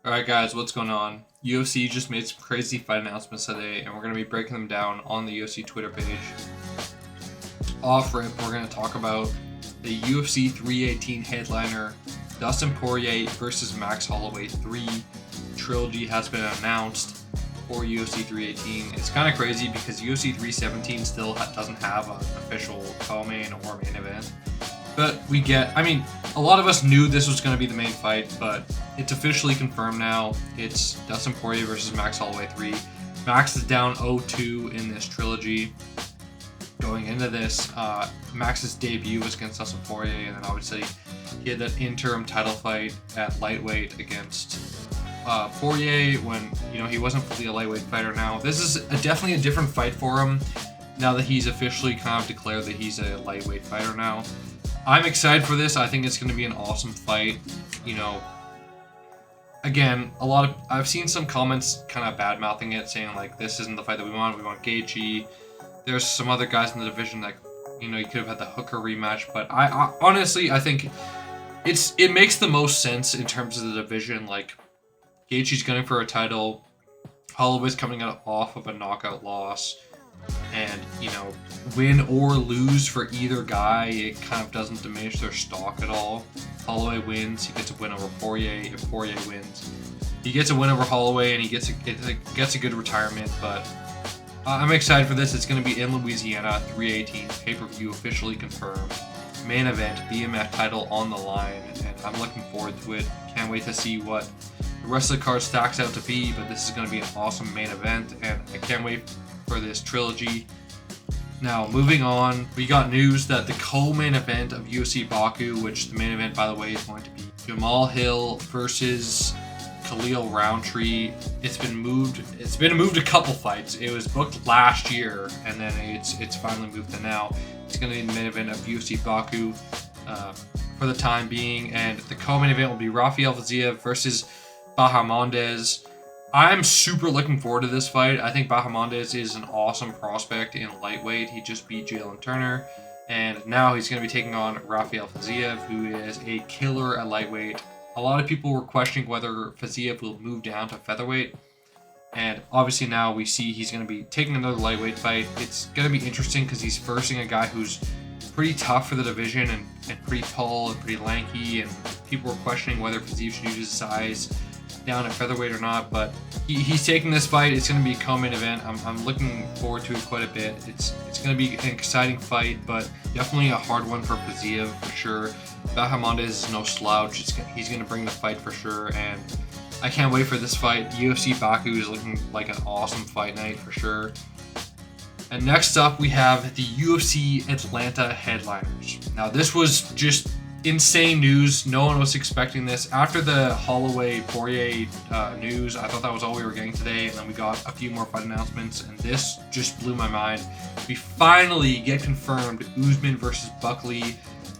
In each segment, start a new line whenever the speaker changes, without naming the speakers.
Alright guys, what's going on? UFC just made some crazy fight announcements today, and we're going to be breaking them down on the UFC Twitter page. Off rip, we're going to talk about the UFC 318 headliner Dustin Poirier versus Max Holloway 3 trilogy has been announced for UFC 318. It's kind of crazy because UFC 317 still doesn't have an official co-main or main event. But a lot of us knew this was going to be the main fight, but it's officially confirmed now. It's Dustin Poirier versus Max Holloway 3. Max is down 0-2 in this trilogy. Going into this, Max's debut was against Dustin Poirier, and then obviously he had that interim title fight at lightweight against Poirier when he wasn't fully a lightweight fighter. Now this is definitely a different fight for him now that he's officially kind of declared that he's a lightweight fighter now. I'm excited for this. I think it's going to be an awesome fight. Again, I've seen some comments kind of bad mouthing it, saying like this isn't the fight that we want. We want Gaethje. There's some other guys in the division that you could have had the Hooker rematch, but I honestly I think it makes the most sense in terms of the division. Like Gaethje's gunning for a title, Holloway's coming off of a knockout loss, and win or lose for either guy, it kind of doesn't diminish their stock at all. Holloway wins, he gets a win over Poirier. If Poirier wins, he gets a win over Holloway, and he gets a good retirement. But I'm excited for this. It's going to be in Louisiana, 318 pay-per-view officially confirmed. Main event, BMF title on the line, and I'm looking forward to it. Can't wait to see what the rest of the card stacks out to be. But this is going to be an awesome main event, and I can't wait for this trilogy. Now, moving on, we got news that the co-main event of UFC Baku, which the main event, by the way, is going to be Jamal Hill versus Khalil Roundtree. It's been moved a couple fights. It was booked last year, and then it's finally moved to now. It's going to be the main event of UFC Baku for the time being, and the co-main event will be Rafael Fiziev versus Bahamondes. I'm super looking forward to this fight. I think Bahamondes is an awesome prospect in lightweight. He just beat Jalen Turner, and now he's going to be taking on Rafael Fiziev, who is a killer at lightweight. A lot of people were questioning whether Fiziev will move down to featherweight, and obviously now we see he's going to be taking another lightweight fight. It's going to be interesting because he's versing a guy who's pretty tough for the division and pretty tall and pretty lanky, and people were questioning whether Fiziev should use his size down at featherweight or not, but he's taking this fight. It's going to be a co-main event. I'm looking forward to it quite a bit. It's going to be an exciting fight, but definitely a hard one for Fiziev for sure. Bahamondes is no slouch. He's going to bring the fight for sure, and I can't wait for this fight. UFC Baku is looking like an awesome fight night for sure. And next up, we have the UFC Atlanta headliners. Now, this was just insane news. No one was expecting this. After the Holloway Poirier news, I thought that was all we were getting today, and then we got a few more fight announcements, and this just blew my mind. We finally get confirmed Usman versus Buckley,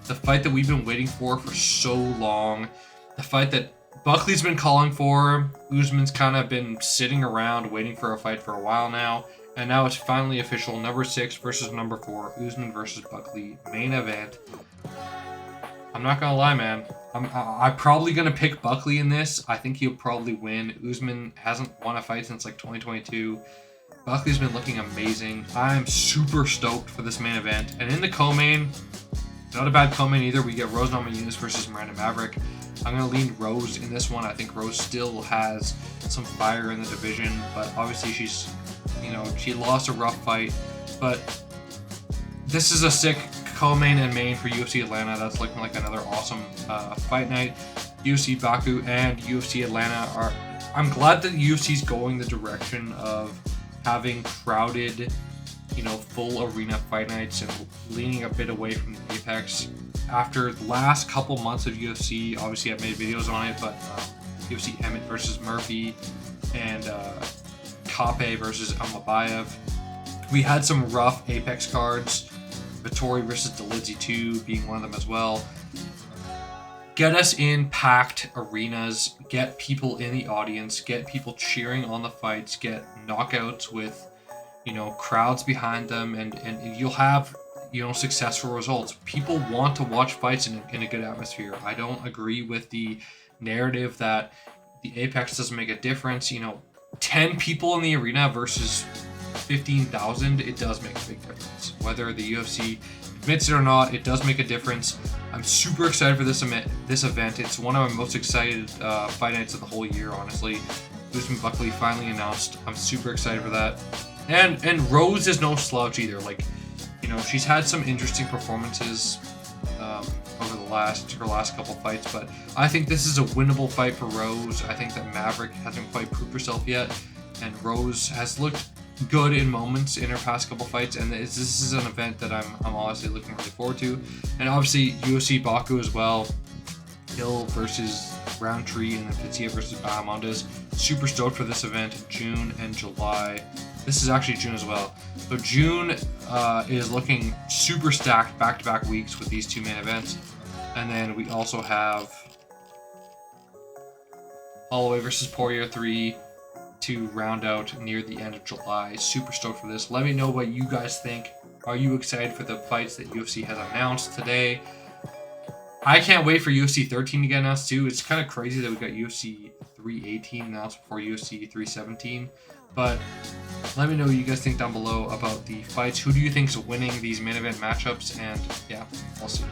the fight that we've been waiting for so long, the fight that Buckley's been calling for. Usman's kind of been sitting around waiting for a fight for a while now, and now it's finally official. Number 6 versus number 4, Usman versus Buckley, main event. I'm not gonna lie, man. I'm probably gonna pick Buckley in this. I think he'll probably win. Usman hasn't won a fight since like 2022. Buckley's been looking amazing. I'm super stoked for this main event. And in the co-main, not a bad co-main either. We get Rose Namajunas versus Miranda Maverick. I'm gonna lean Rose in this one. I think Rose still has some fire in the division, but obviously she lost a rough fight. But this is a sick co-main and main for UFC Atlanta. That's looking like another awesome fight night. UFC Baku and UFC Atlanta are. I'm glad that UFC's going the direction of having crowded, full arena fight nights and leaning a bit away from the Apex. After the last couple months of UFC, obviously I've made videos on it, but UFC Emmett versus Murphy and Kape versus Almabayev. We had some rough Apex cards. Vittori versus Delizzi 2 being one of them as well. Get us in packed arenas, get people in the audience, get people cheering on the fights, get knockouts with, crowds behind them, and you'll have, successful results. People want to watch fights in a good atmosphere. I don't agree with the narrative that the Apex doesn't make a difference. 10 people in the arena versus 15,000, it does make a big difference. Whether the UFC admits it or not, it does make a difference. I'm super excited for this event. It's one of my most excited fight nights of the whole year, honestly. Usman Buckley finally announced. I'm super excited for that. And Rose is no slouch either. Like, she's had some interesting performances over her last couple fights, but I think this is a winnable fight for Rose. I think that Maverick hasn't quite proved herself yet, and Rose has looked good in moments in her past couple fights, and this is an event that I'm honestly looking really forward to. And obviously UFC Baku as well. Hill versus Roundtree, and then Fitzia versus Bahamondes. Super stoked for this event, June and July. This is actually June as well. So June is looking super stacked, back-to-back weeks with these two main events. And then we also have Holloway versus Poirier 3 to round out near the end of July. Super stoked for this. Let me know what you guys think. Are you excited for the fights that UFC has announced today? I can't wait for UFC 13 to get announced too. It's kind of crazy that we got UFC 318 announced before UFC 317. But let me know what you guys think down below about the fights. Who do you think is winning these main event matchups? And yeah, I'll see you.